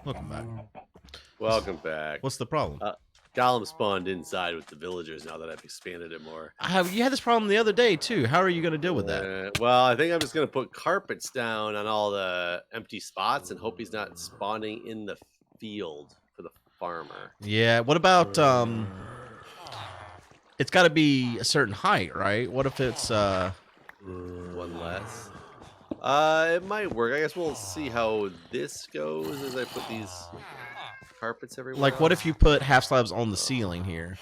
Welcome back. Welcome back. What's the problem? Golem spawned inside with the villagers now that I've expanded it more. You had this problem the other day, too. How are you going to deal with that? Well, I think I'm just going to put carpets down on all the empty spots and hope he's not spawning in the field for the farmer. Yeah, what about, it's got to be a certain height, right? What if it's, One less. It might work. I guess we'll see how this goes as I put these carpets everywhere. like, what if you put half slabs on the ceiling here?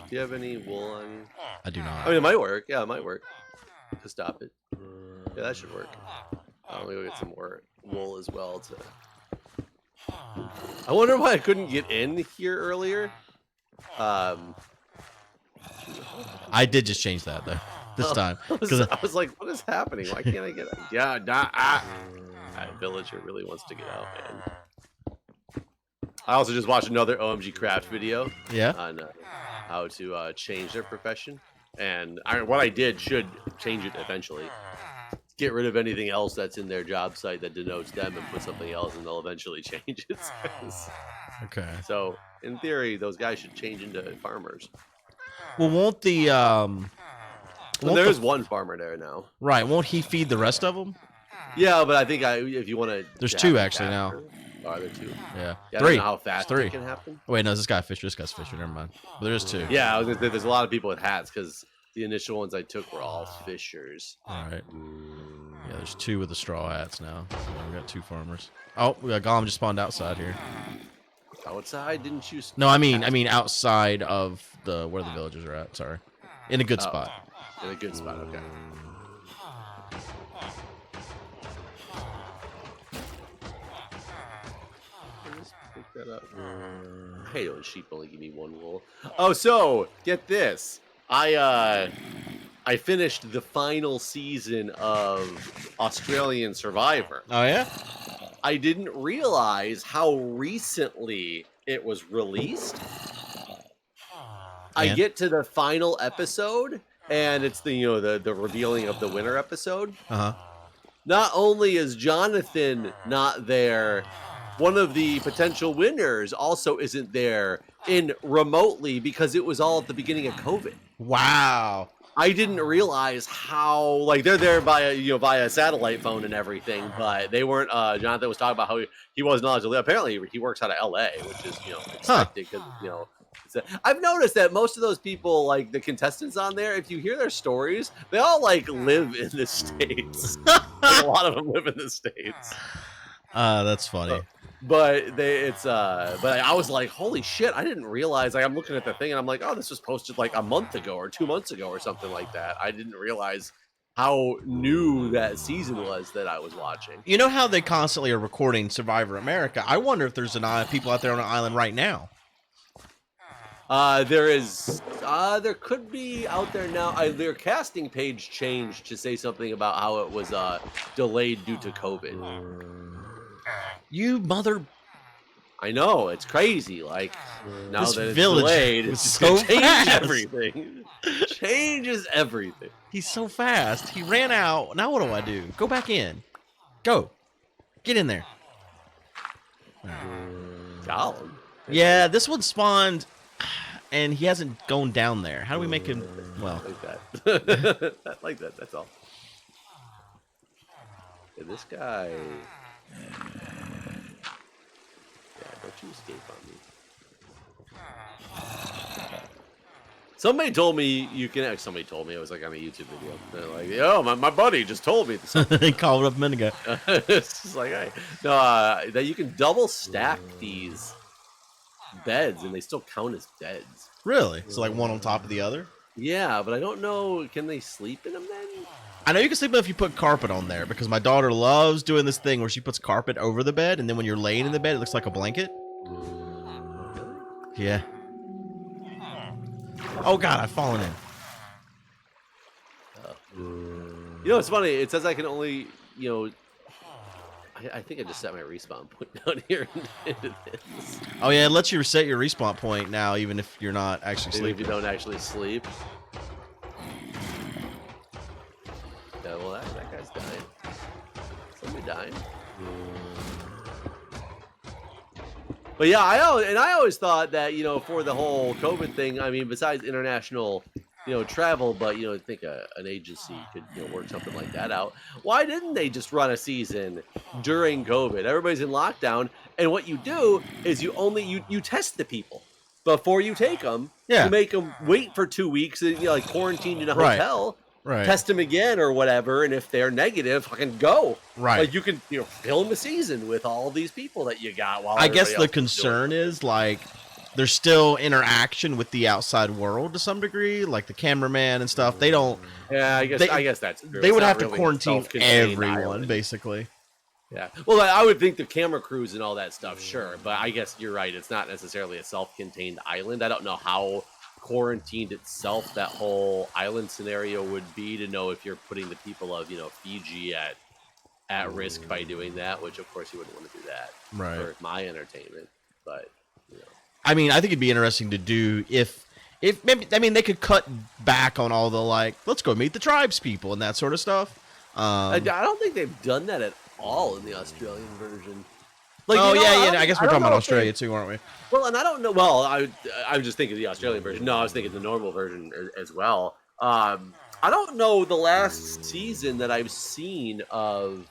Do you have any wool on you? I do not. I mean, it might work. Yeah, it might work. To stop it. Yeah, that should work. Let me go get some more wool as well. I wonder why I couldn't get in here earlier. I did just change that, though, this time. I was like, what is happening? Why can't I get out? Yeah, that villager really wants to get out, man. I also just watched another OMG Craft video on how to change their profession. And what I did should change it eventually. Get rid of anything else that's in their job site that denotes them and put something else, and they'll eventually change it. Okay. So, in theory, those guys should change into farmers. Well, won't the, there's one farmer there now. Right, won't he feed the rest of them? Yeah, but I think if you want to... There's two, actually, now. Oh, are there two? Yeah. I Three. don't know how fast Three. it can happen. Oh, wait, no, this guy's Fisher. This guy's Fisher. Never mind. But there's two. Yeah, I was gonna say there's a lot of people with hats because the initial ones I took were all fishers. All right. Yeah, there's two with the straw hats now. So we got two farmers. Oh, we got Golem just spawned outside here. Outside? Didn't you? No, I mean outside of where the villagers are at. Sorry, in a good spot. In a good spot. Okay. Pick that up. I hate when sheep only give me one wool. Oh, so get this. I finished the final season of Australian Survivor. Oh yeah? I didn't realize how recently it was released. I get to the final episode, and it's the revealing of the winner episode. Not only is Jonathan not there, one of the potential winners also isn't there remotely because it was all at the beginning of COVID. Wow. I didn't realize how they're there via satellite phone and everything, but they weren't. Jonathan was talking about how he wasn't allowed to live. Apparently, he works out of LA, which is expected because I've noticed that most of those people, like the contestants on there, if you hear their stories, they all live in the States. A lot of them live in the States. That's funny. But I was like, holy shit, I didn't realize. I'm looking at the thing and I'm like, oh, this was posted a month ago or 2 months ago or something like that. I didn't realize how new that season was that I was watching. You know how they constantly are recording Survivor America? I wonder if there's people out there on an island right now. There could be out there now. Their casting page changed to say something about how it was delayed due to COVID. You mother... I know, it's crazy. Now this that it's village delayed, is it's so changes fast. everything. Changes everything. He's so fast. He ran out. Now what do I do? Go back in. Go. Get in there. Golem. Yeah, this one spawned, and he hasn't gone down there. How do we make him... Well... Like that. Like that, that's all. Yeah, this guy... Don't you escape on me. Somebody told me you can. Somebody told me, it was on a YouTube video. They're like, yo, my buddy just told me this. He called up a minute ago. It's just like, hey. No, that you can double stack these beds and they still count as beds. Really? So one on top of the other? Yeah, but I don't know. Can they sleep in them then? I know you can sleep if you put carpet on there, because my daughter loves doing this thing where she puts carpet over the bed, and then when you're laying in the bed, it looks like a blanket. Yeah. Oh god, I've fallen in. It's funny. It says I can only, I think I just set my respawn point down here into this. Oh yeah, it lets you reset your respawn point now, even if you're not actually sleeping. If you don't actually sleep. Yeah, well, that guy's dying. Somebody dying. But yeah, I always thought that, you know, for the whole COVID thing, I mean, besides international, you know, travel, but you know, I think an agency could, you know, work something like that out. Why didn't they just run a season during COVID? Everybody's in lockdown, and what you do is you test the people before you take them. Yeah. You make them wait for 2 weeks, you know, like quarantined in a hotel. Right. Test them again or whatever, and if they're negative, fucking go. Right. Like you can, you know, film a season with all these people that you got. While I guess the concern is like there's still interaction with the outside world to some degree, like the cameraman and stuff. They don't. Yeah, I guess that's true. They would have to quarantine everyone, basically. Yeah. Well, I would think the camera crews and all that stuff, sure, but I guess you're right. It's not necessarily a self-contained island. I don't know how quarantined itself that whole island scenario would be to know if you're putting the people of, you know, Fiji at risk by doing that, which of course you wouldn't want to do that for my entertainment. But you know, I mean, I think it'd be interesting to do if maybe, I mean, they could cut back on all the like, let's go meet the tribes people and that sort of stuff. I don't think they've done that at all in the Australian version. Like, oh, you know, yeah. I guess we're talking about Australia too, aren't we? Well, and I don't know. Well, I was just thinking the Australian version. No, I was thinking the normal version as well. I don't know the last season that I've seen of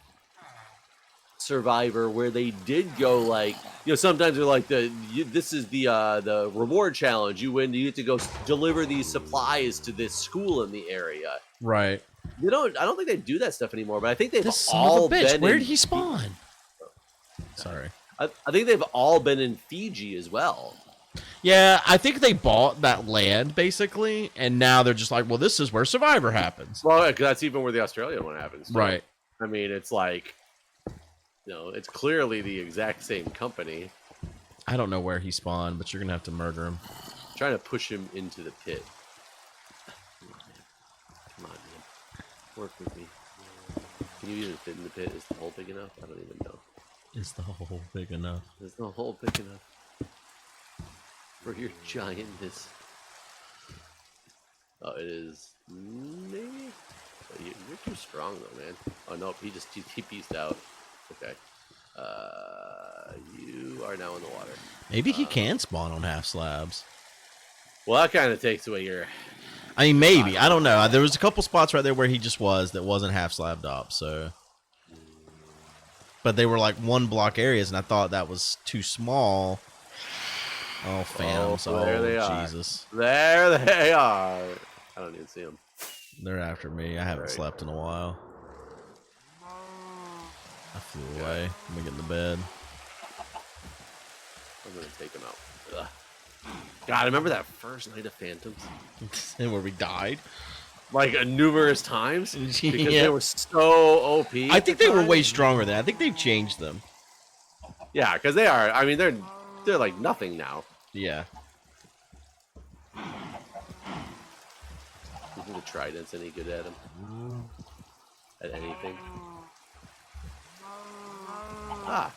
Survivor where they did go like, you know, sometimes they're like this is the reward challenge. You win, you get to go deliver these supplies to this school in the area. Right. I don't think they do that stuff anymore. But I think they've this all son of a bitch. been. Where did he spawn? Sorry. I think they've all been in Fiji as well. Yeah, I think they bought that land, basically, and now they're just like, well, this is where Survivor happens. Well, that's even where the Australian one happens. So, right. I mean, it's like, you know, it's clearly the exact same company. I don't know where he spawned, but you're going to have to murder him. I'm trying to push him into the pit. Come on, man. Work with me. Can you even fit in the pit? Is the hole big enough? I don't even know. Is the hole big enough? Is the hole big enough for your giantness? Oh, it is. Maybe. Oh, you're too strong though, man. Oh no, he pieced out. Okay. You are now in the water. Maybe he can spawn on half slabs. Well, that kind of takes away your. I mean, maybe. I don't know. There was a couple spots right there where he just that wasn't half slabbed up. So. But they were like 1 block areas, and I thought that was too small. Oh, phantoms. Oh, there they are. Jesus. There they are. I don't even see them. They're after me. I haven't slept in a while. I flew away. Let me get in the bed. I'm going to take them out. Ugh. God, remember that first night of Phantoms? And where we died? Like numerous times? Because they were so OP. I think they were way stronger than. I think they've changed them. Yeah, because they are. I mean, they're like nothing now. Yeah. You think the trident's any good at him? At anything? Ah,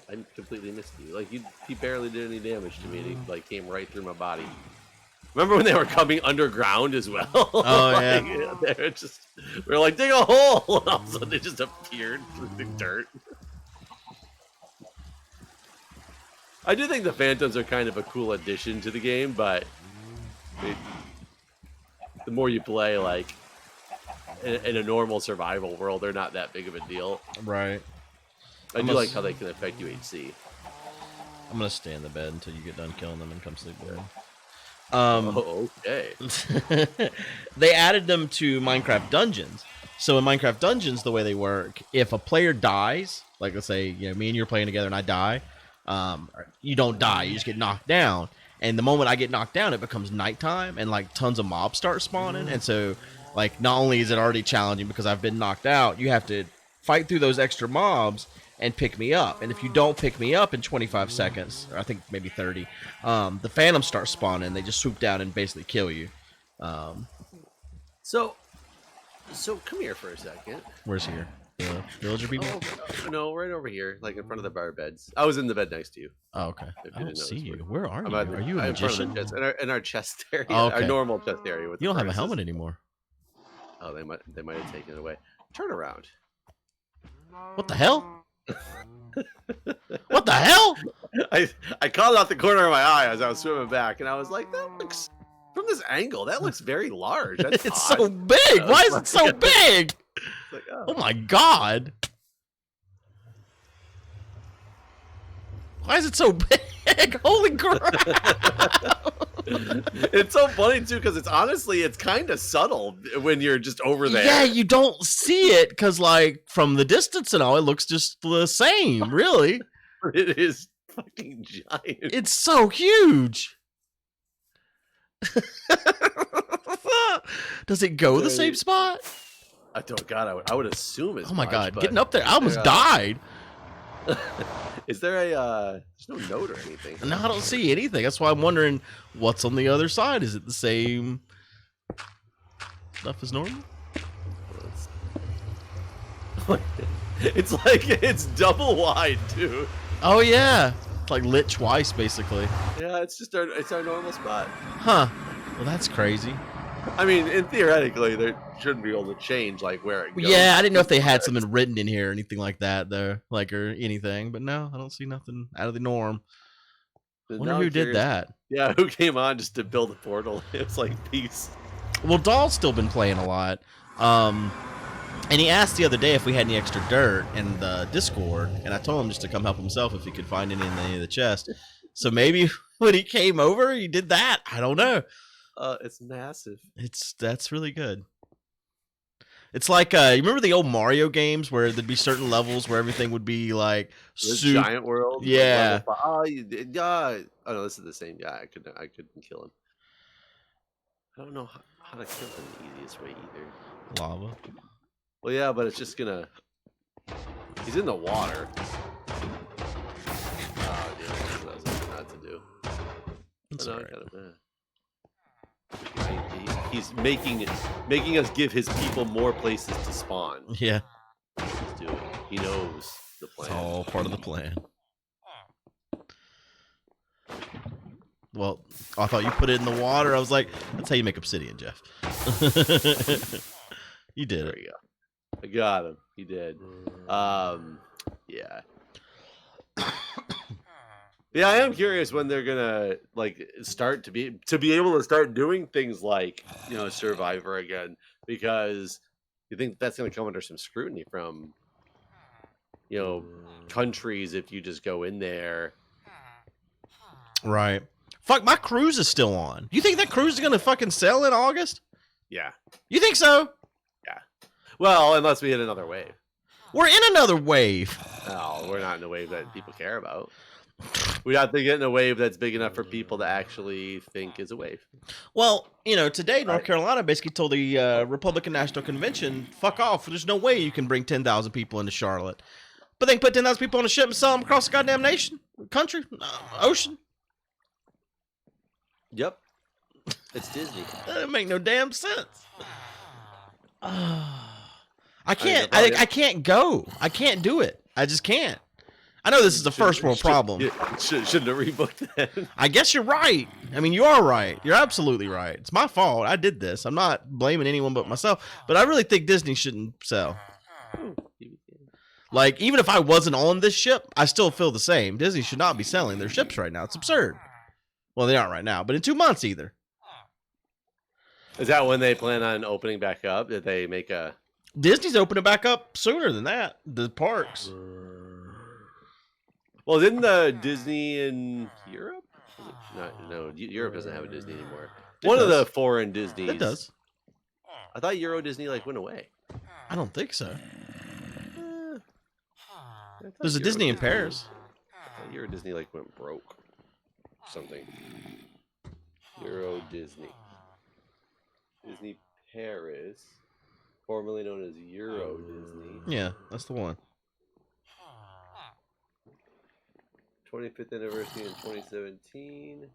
I completely missed you. Like he barely did any damage to me, and he like came right through my body. Remember when they were coming underground as well? Oh like, yeah. We were like, dig a hole, and all of a sudden they just appeared through the dirt. I do think the Phantoms are kind of a cool addition to the game, but the more you play, like in a normal survival world, they're not that big of a deal. Right. I do like how they can affect UHC. I'm gonna stay in the bed until you get done killing them and come sleep with them. Okay. They added them to Minecraft Dungeons. So in Minecraft Dungeons, the way they work, if a player dies, like let's say, you know, me and you're playing together and I die, you don't die, you just get knocked down. And the moment I get knocked down, it becomes nighttime and like tons of mobs start spawning. And so like not only is it already challenging because I've been knocked out, you have to fight through those extra mobs and pick me up. And if you don't pick me up in 25 seconds, or I think maybe 30, the phantoms start spawning. They just swoop down and basically kill you. So come here for a second. Where's here? The villager people? Oh, no, right over here, like in front of the bar beds. I was in the bed next to you. Oh, okay. I don't see you. Where are you? Are you a magician? In our chest area, oh, okay. Our normal chest area. With you don't have a helmet anymore. Oh, they might have taken it away. Turn around. What the hell? What the hell? I caught it out the corner of my eye as I was swimming back, and I was like, that looks from this angle, that looks very large. That's It's odd. so big. Why is it so big? Like, oh my god. Why is it so big? Holy crap. It's so funny too, because it's kind of subtle when you're just over there. Yeah, you don't see it because, like, from the distance and all, it looks just the same, really. It is fucking giant. It's so huge. Does it go the same spot? I don't. God, I would assume it's. Oh my god, but getting up there, I almost died. Is there a? There's no note or anything. No, I don't see anything. That's why I'm wondering what's on the other side. Is it the same stuff as normal? It's like it's double wide, dude. Oh yeah, it's like lit twice, basically. Yeah, it's our normal spot. Huh. Well, that's crazy. I mean, theoretically, they shouldn't be able to change like where it goes. Yeah, I didn't know if they had something written in here or anything like that, though, like or anything. But no, I don't see nothing out of the norm. I wonder who did that. Yeah, who came on just to build a portal? It's like peace. Well, Dahl's still been playing a lot. And he asked the other day if we had any extra dirt in the Discord, and I told him just to come help himself if he could find any in any of the chest. So maybe when he came over, he did that. I don't know. It's massive. That's really good. It's like you remember the old Mario games where there'd be certain levels where everything would be like giant world. Yeah. Oh no, this is the same guy. I couldn't kill him. I don't know how to kill him the easiest way either. Lava. Well, yeah, but it's just gonna. He's in the water. Oh, dude, that's what I was looking not to do. That's no, right. He's making us give his people more places to spawn. Yeah. He's doing. He knows the plan. It's all part of the plan. Well, I thought you put it in the water. I was like, that's how you make obsidian, Jeff. You did there it. You go. I got him. He did. Yeah. Yeah, I am curious when they're gonna like start to be able to start doing things like, you know, Survivor again, because you think that's gonna come under some scrutiny from, you know, countries if you just go in there. Right. Fuck, my cruise is still on. You think that cruise is gonna fucking sell in August? Yeah. You think so? Yeah. Well, unless we hit another wave. We're in another wave. No, we're not in a wave that people care about. We have to get in a wave that's big enough for people to actually think is a wave. Well, you know, today North Carolina basically told the Republican National Convention, fuck off. There's no way you can bring 10,000 people into Charlotte. But they can put 10,000 people on a ship and sell them across the goddamn nation, country, ocean. Yep. It's Disney. That doesn't make no damn sense. I can't. I can't go. I can't do it. I just can't. I know this is a first world problem. Shouldn't have rebooked that. I guess you're right. I mean, you are right. You're absolutely right. It's my fault. I did this. I'm not blaming anyone but myself. But I really think Disney shouldn't sell. Like, even if I wasn't on this ship, I still feel the same. Disney should not be selling their ships right now. It's absurd. Well, they aren't right now, but in 2 months either. Is that when they plan on opening back up? Did they make a... Disney's opening back up sooner than that. The parks. Well, didn't the Disney in Europe? No, Europe doesn't have a Disney anymore. One of the foreign Disneys. It does. I thought Euro Disney like went away. I don't think so. There's a Disney in Paris. I thought Euro Disney like went broke. Something. Euro Disney. Disney Paris, formerly known as Euro Disney. Yeah, that's the one. 25th anniversary in 2017.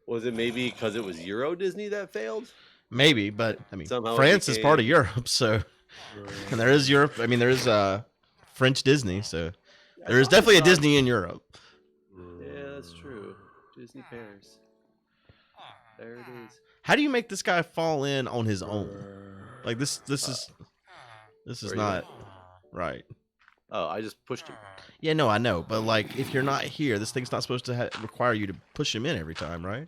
Was it maybe because it was Euro Disney that failed? Maybe, but I mean, somehow France is part of Europe, so and there is Europe. I mean, there is French Disney, so there is definitely a Disney in Europe. Yeah, that's true. Disney Paris. There it is. How do you make this guy fall in on his own? Like this is not right. Oh, I just pushed him. Yeah, no, I know. But, like, if you're not here, this thing's not supposed to require you to push him in every time, right?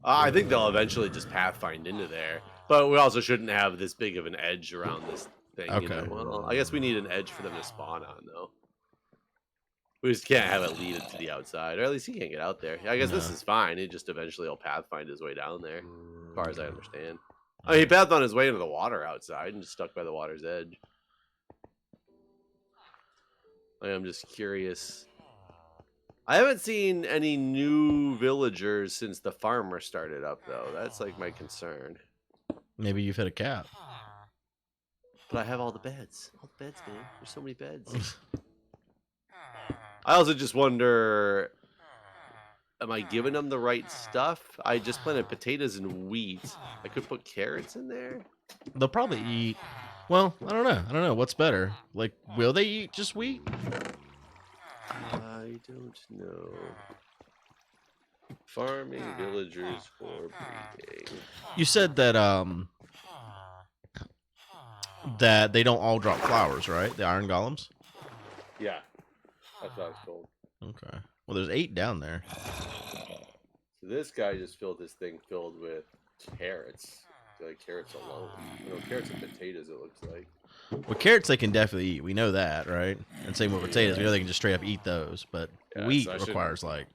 I think they'll eventually just pathfind into there. But we also shouldn't have this big of an edge around this thing. Okay. You know? Well, I guess we need an edge for them to spawn on, though. We just can't have it lead it to the outside. Or at least he can't get out there. I guess this is fine. He just eventually will pathfind his way down there, as far as I understand. I mean, he pathed on his way into the water outside and just stuck by the water's edge. I'm just curious. I haven't seen any new villagers since the farmer started up, though. That's like my concern. Maybe you've hit a cap. But I have all the beds. All the beds, man. There's so many beds. I also just wonder, am I giving them the right stuff? I just planted potatoes and wheat. I could put carrots in there. They'll probably eat. Well, I don't know. What's better? Like, will they eat just wheat? I don't know. Farming villagers for breeding. You said that that they don't all drop flowers, right? The iron golems? Yeah. That's what I was told. Okay. Well, there's 8 down there. So this guy just filled this thing filled with carrots. Like carrots alone. You know, carrots and potatoes, it looks like. Well, carrots they can definitely eat. We know that, right? And same with potatoes. We know they can just straight up eat those. But wheat so requires like...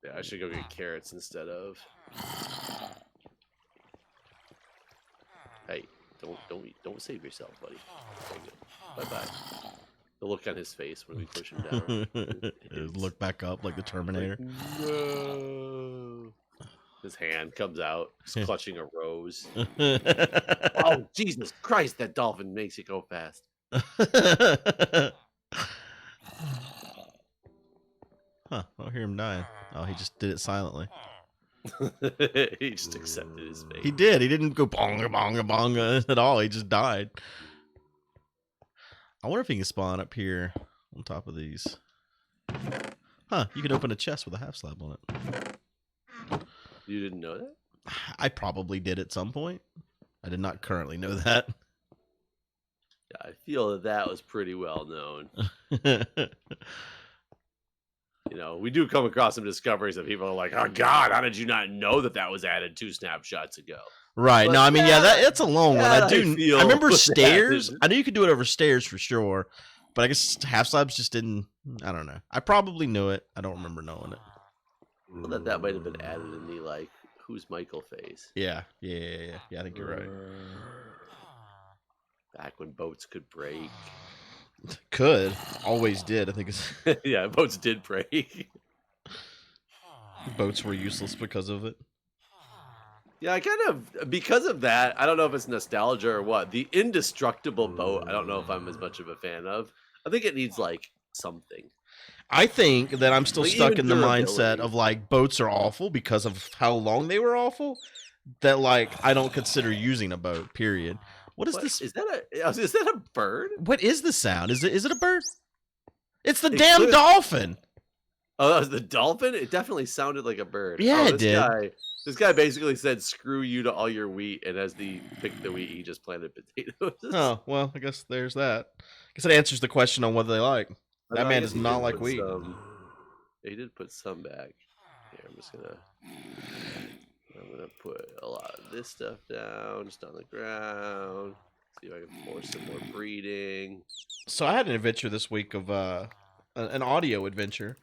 Yeah, I should go get carrots instead of... Hey, don't save yourself, buddy. Bye-bye. The look on his face when we push him down. Look back up like the Terminator. Like, no. His hand comes out. He's clutching a rose. Oh, Jesus Christ, that dolphin makes you go fast. Huh, I don't hear him dying. Oh, he just did it silently. He just accepted his fate. He did. He didn't go bonga, bonga, bonga at all. He just died. I wonder if he can spawn up here on top of these. Huh, you could open a chest with a half slab on it. You didn't know that? I probably did at some point. I did not currently know that. Yeah, I feel that was pretty well known. You know, we do come across some discoveries that people are like, oh, God, how did you not know that was added 2 snapshots ago? Right. But no, I mean, yeah, that's a long one. I remember stairs. That. I knew you could do it over stairs for sure. But I guess half slabs just didn't. I don't know. I probably knew it. I don't remember knowing it. Well, that might have been added in the, like, who's Michael phase. Yeah. I think you're right. Back when boats could break. Could. Always did, I think it's... Yeah, boats did break. Boats were useless because of it. Yeah, I kind of, because of that, I don't know if it's nostalgia or what. The indestructible boat, I don't know if I'm as much of a fan of. I think it needs, like, something. I think that I'm still stuck in the mindset of, like, boats are awful because of how long they were awful. That, like, I don't consider using a boat, period. What is this? Is that a bird? What is the sound? Is it a bird? It's the damn dolphin. Oh, that was the dolphin? It definitely sounded like a bird. Yeah, it did. This guy basically said, screw you to all your wheat, and as he picked the wheat, he just planted potatoes. Oh, well, I guess there's that. I guess that answers the question on what they like. That man does not like wheat. He did put some back. Here, I'm gonna put a lot of this stuff down, just on the ground. See if I can force some more breeding. So I had an adventure this week of an audio adventure.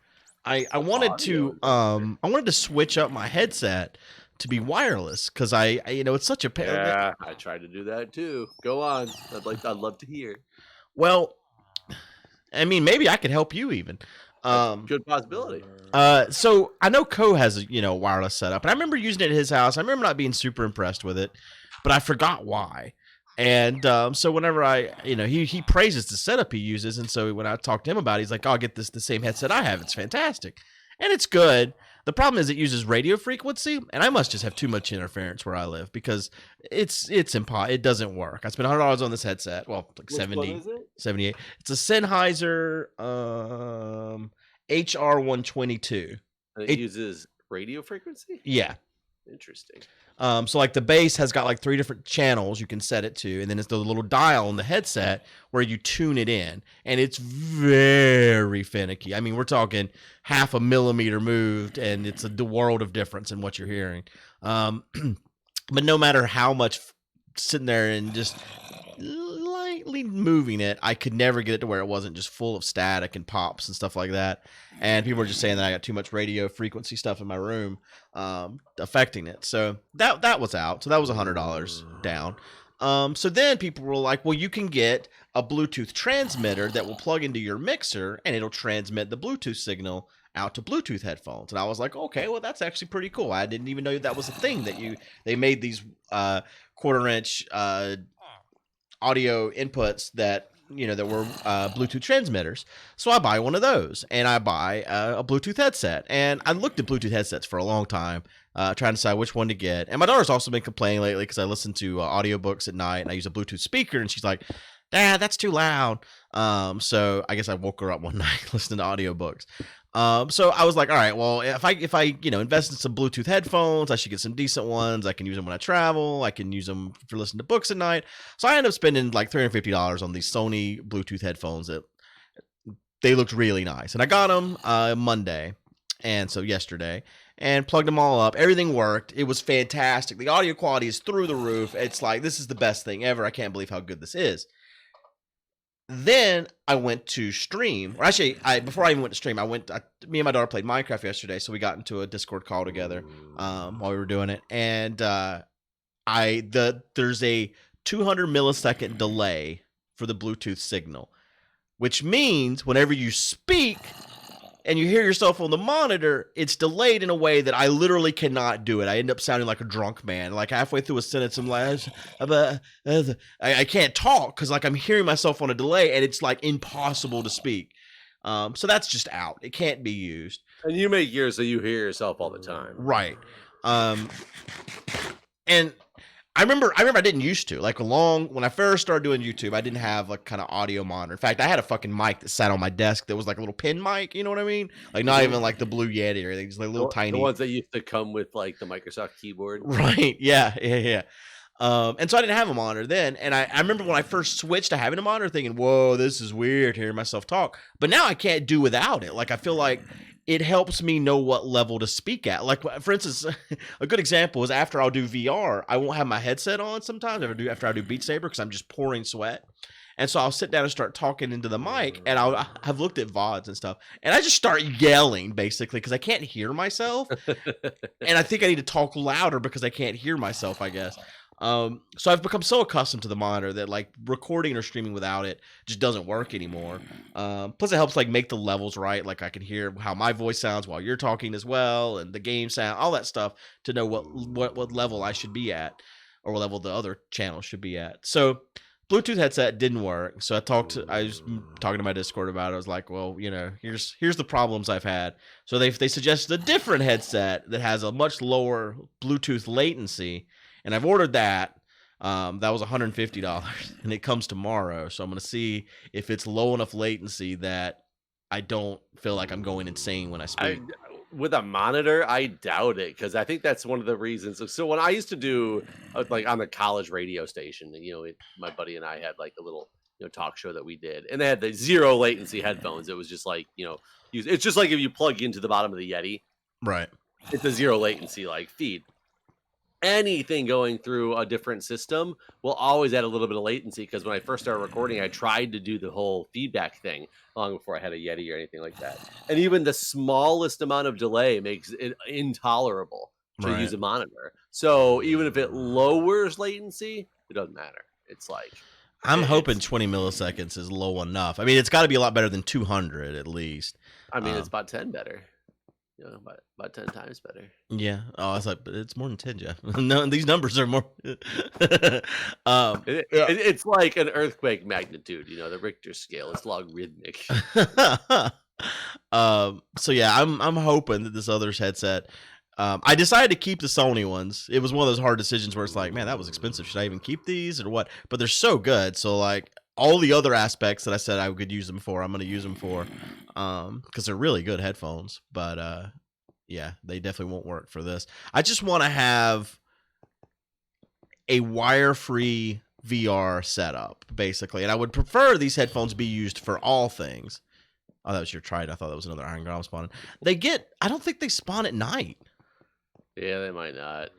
I wanted to switch up my headset to be wireless because it's such a pain. Yeah, I tried to do that too. Go on. I'd love to hear. Well, I mean, maybe I could help you even. Good possibility. So I know Ko has a wireless setup, and I remember using it at his house. I remember not being super impressed with it, but I forgot why. And so whenever he praises the setup he uses, and so when I talked to him about it, he's like, "Oh, I'll get the same headset I have. It's fantastic, and it's good." The problem is it uses radio frequency, and I must just have too much interference where I live because it doesn't work. I spent $100 on this headset. Well, like 78. It's a Sennheiser HR122. And it uses radio frequency? Yeah. Interesting. So like the bass has got like 3 different channels you can set it to, and then it's the little dial on the headset where you tune it in, and it's very finicky. I mean, we're talking half a millimeter moved, and it's the world of difference in what you're hearing. But no matter how much sitting there and just lightly moving it, I could never get it to where it wasn't just full of static and pops and stuff like that. And people were just saying that I got too much radio frequency stuff in my room, affecting it. So that was out. So that was $100 down. So then people were like, well, you can get a Bluetooth transmitter that will plug into your mixer and it'll transmit the Bluetooth signal out to Bluetooth headphones. And I was like, okay, well, that's actually pretty cool. I didn't even know that was a thing, that they made these 1/4-inch audio inputs that that were Bluetooth transmitters. So I buy one of those, and I buy a Bluetooth headset. And I looked at Bluetooth headsets for a long time, trying to decide which one to get. And my daughter's also been complaining lately because I listen to audiobooks at night, and I use a Bluetooth speaker, and she's like, Dad, that's too loud. So I guess I woke her up one night listening to audiobooks. So I was like, all right, well, if I invest in some Bluetooth headphones, I should get some decent ones. I can use them when I travel. I can use them for listening to books at night. So I ended up spending like $350 on these Sony Bluetooth headphones. That they looked really nice, and I got them Monday, and so yesterday, and plugged them all up. Everything worked. It was fantastic. The audio quality is through the roof. It's like, this is the best thing ever. I can't believe how good this is. Then I went to stream. Or actually, before I even went to stream, me and my daughter played Minecraft yesterday, so we got into a Discord call together while we were doing it. And there's a 200 millisecond delay for the Bluetooth signal, which means whenever you speak and you hear yourself on the monitor, it's delayed in a way that I literally cannot do it. I end up sounding like a drunk man. Like halfway through a sentence, I'm like, I can't talk because like I'm hearing myself on a delay, and it's like impossible to speak. So that's just out. It can't be used. And you make yours so you hear yourself all the time, right? And I remember I didn't used to, like when I first started doing YouTube, I didn't have like kind of audio monitor. In fact, I had a fucking mic that sat on my desk that was like a little pin mic, you know what I mean? Like not even like the Blue Yeti or anything, just like little tiny. The ones that used to come with like the Microsoft keyboard. Right. Yeah. And so I didn't have a monitor then. And I remember when I first switched to having a monitor thinking, whoa, this is weird hearing myself talk. But now I can't do without it. Like I feel like it helps me know what level to speak at. Like, for instance, a good example is after I'll do VR, I won't have my headset on sometimes after I do Beat Saber because I'm just pouring sweat. And so I'll sit down and start talking into the mic, and I've looked at VODs and stuff, and I just start yelling basically because I can't hear myself. And I think I need to talk louder because I can't hear myself, I guess. So I've become so accustomed to the monitor that like recording or streaming without it just doesn't work anymore. Plus it helps like make the levels right. Like I can hear how my voice sounds while you're talking as well, and the game sound, all that stuff to know what level I should be at, or what level the other channel should be at. So Bluetooth headset didn't work. So I was talking to my Discord about it. I was like, well, here's the problems I've had. So they suggested a different headset that has a much lower Bluetooth latency. And I've ordered that. That was $150, and it comes tomorrow. So I'm going to see if it's low enough latency that I don't feel like I'm going insane when I speak. With a monitor, I doubt it, because I think that's one of the reasons. So when I used to do like on the college radio station, my buddy and I had like a little talk show that we did, and they had the zero latency headphones. It was just like it's just like if you plug into the bottom of the Yeti, right? It's a zero latency like feed. Anything going through a different system will always add a little bit of latency, because when I first started recording, I tried to do the whole feedback thing long before I had a Yeti or anything like that. And even the smallest amount of delay makes it intolerable to use a monitor. So even if it lowers latency, it doesn't matter. It's like... I'm hoping 20 milliseconds is low enough. I mean, it's got to be a lot better than 200 at least. I mean, it's about 10 better. About 10 times better. Yeah. Oh, it's like, it's more than 10, Jeff. No, these numbers are more. It's like an earthquake magnitude. The Richter scale. It's logarithmic. So yeah, I'm hoping that this other headset. I decided to keep the Sony ones. It was one of those hard decisions where it's like, man, that was expensive. Should I even keep these or what? But they're so good. So like, all the other aspects that I said I could use them for, I'm going to use them for, because they're really good headphones. But Yeah, they definitely won't work for this. I just want to have a wire-free VR setup, basically. And I would prefer these headphones be used for all things. Oh, that was your trident. I thought that was another iron golem spawning. I don't think they spawn at night. Yeah, they might not.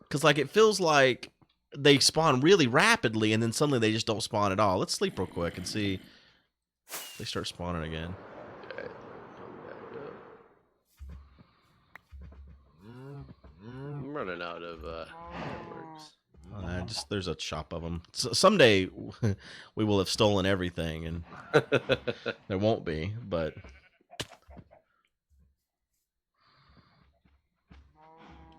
Because, like, it feels like they spawn really rapidly, and then suddenly they just don't spawn at all. Let's sleep real quick and see if they start spawning again. Okay. I'm running out of fireworks. There's a shop of them. Someday we will have stolen everything, and there won't be, but...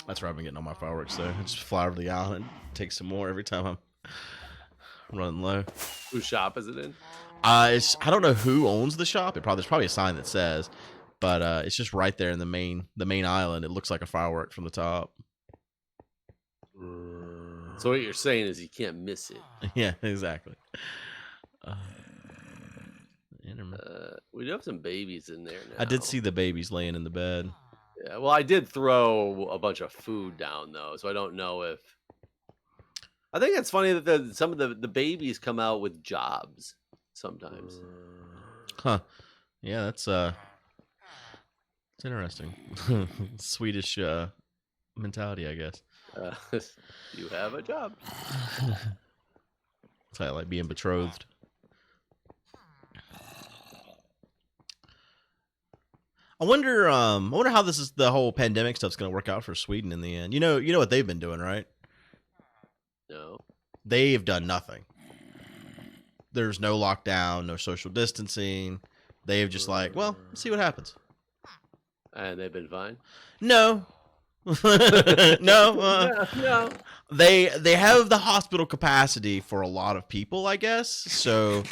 That's where I've been getting all my fireworks, though. I just fly over the island and take some more every time I'm running low. Whose shop is it in? I don't know who owns the shop. There's probably a sign that says, but it's just right there in the main island. It looks like a firework from the top. So what you're saying is you can't miss it. Yeah, exactly. We do have some babies in there now. I did see the babies laying in the bed. Yeah, well, I did throw a bunch of food down though, so I don't know if. I think it's funny that some of the babies come out with jobs sometimes. Huh? Yeah, that's it's interesting. Swedish mentality, I guess. You have a job. It's like being betrothed. I wonder how the whole pandemic stuff's going to work out for Sweden in the end. You know what they've been doing, right? No. They've done nothing. There's no lockdown, no social distancing. They've just like, well, let's see what happens. And they've been fine? No. No. They have the hospital capacity for a lot of people, I guess. So,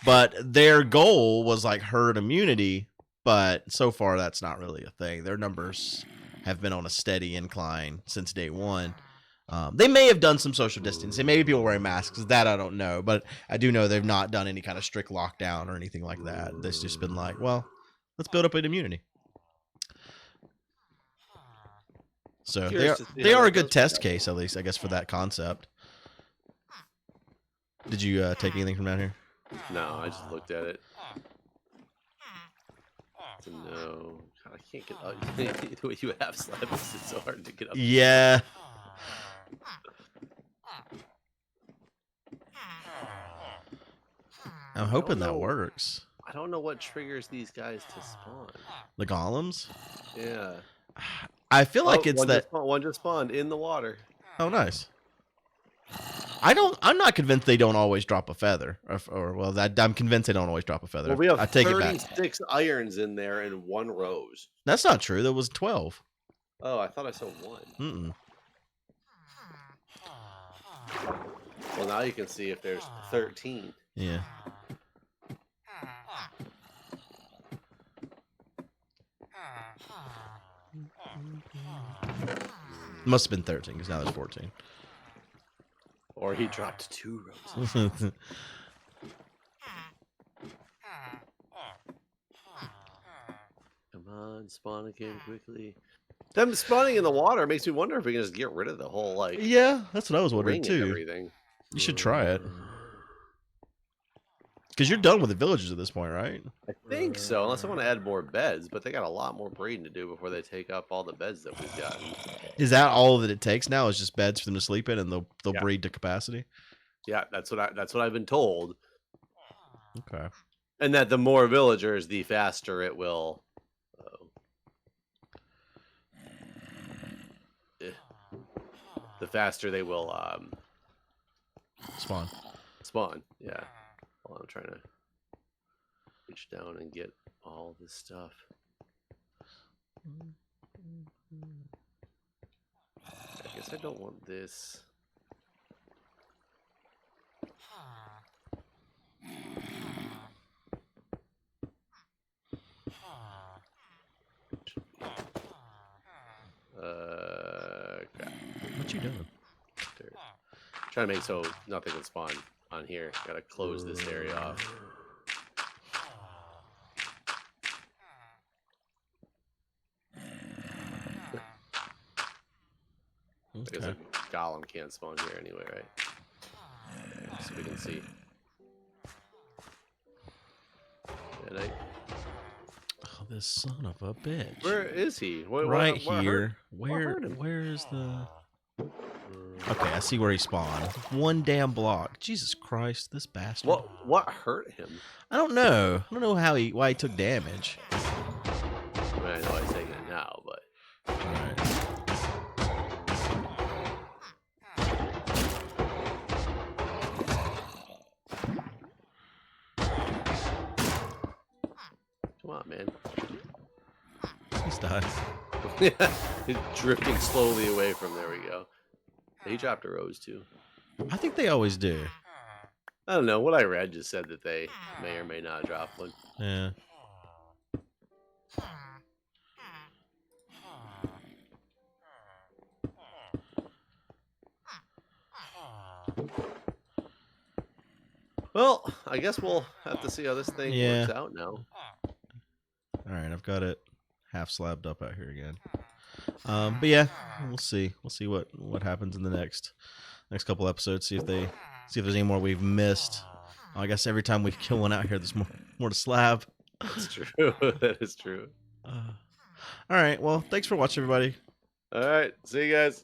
but their goal was like herd immunity. But so far, that's not really a thing. Their numbers have been on a steady incline since day one. They may have done some social distancing. Maybe people wearing masks. That I don't know. But I do know they've not done any kind of strict lockdown or anything like that. It's just been like, well, let's build up an immunity. So they are a good test case, at least, I guess, for that concept. Did you take anything from down here? No, I just looked at it. No, I can't get up. The way you have slabs, it's so hard to get up. Yeah. I'm hoping that works. I don't know what triggers these guys to spawn. The golems? Yeah. I feel like it's one just spawned in the water. Oh, nice. I'm not convinced they don't always drop a feather, I'm convinced they don't always drop a feather. Well, we have I take 36 irons in there in one rose. That's not true. There was 12. Oh, I thought I saw one. Well, now you can see if there's 13. Yeah. Must have been 13 because now there's 14. Or he dropped 2 roses. Come on, spawn again quickly. Them spawning in the water makes me wonder if we can just get rid of the whole Yeah, that's what I was wondering too. Everything. You should try it. Because you're done with the villagers at this point, right? I think so, unless I want to add more beds, but they got a lot more breeding to do before they take up all the beds that we've got. Is that all that it takes now? Is just beds for them to sleep in, and they'll breed to capacity? Yeah, that's what I've been told. Okay. And that the more villagers, the faster it will. The faster they will spawn. Yeah. Well, I'm trying to reach down and get all this stuff. I guess I don't want this. Crap. What you doing? Trying to make so nothing can spawn on here. Gotta close this area off. I guess a golem can't spawn here anyway, right? So we can see. And oh, this son of a bitch. Where is he? Right here. Where is the... Okay, I see where he spawned. One damn block. Jesus Christ, this bastard. What hurt him? I don't know. I don't know why he took damage. I mean, I know he's taking it now, but... Alright. Come on, man. He's done. He's drifting slowly away from... There we go. He dropped a rose, too. I think they always do. I don't know. What I read just said that they may or may not drop one. Yeah. Well, I guess we'll have to see how this thing works out now. All right, I've got it half slabbed up out here again. But yeah, we'll see. We'll see what happens in the next couple episodes. See if there's any more we've missed. I guess every time we kill one out here, there's more to slab. That's true. That is true. All right. Well, thanks for watching, everybody. All right. See you guys.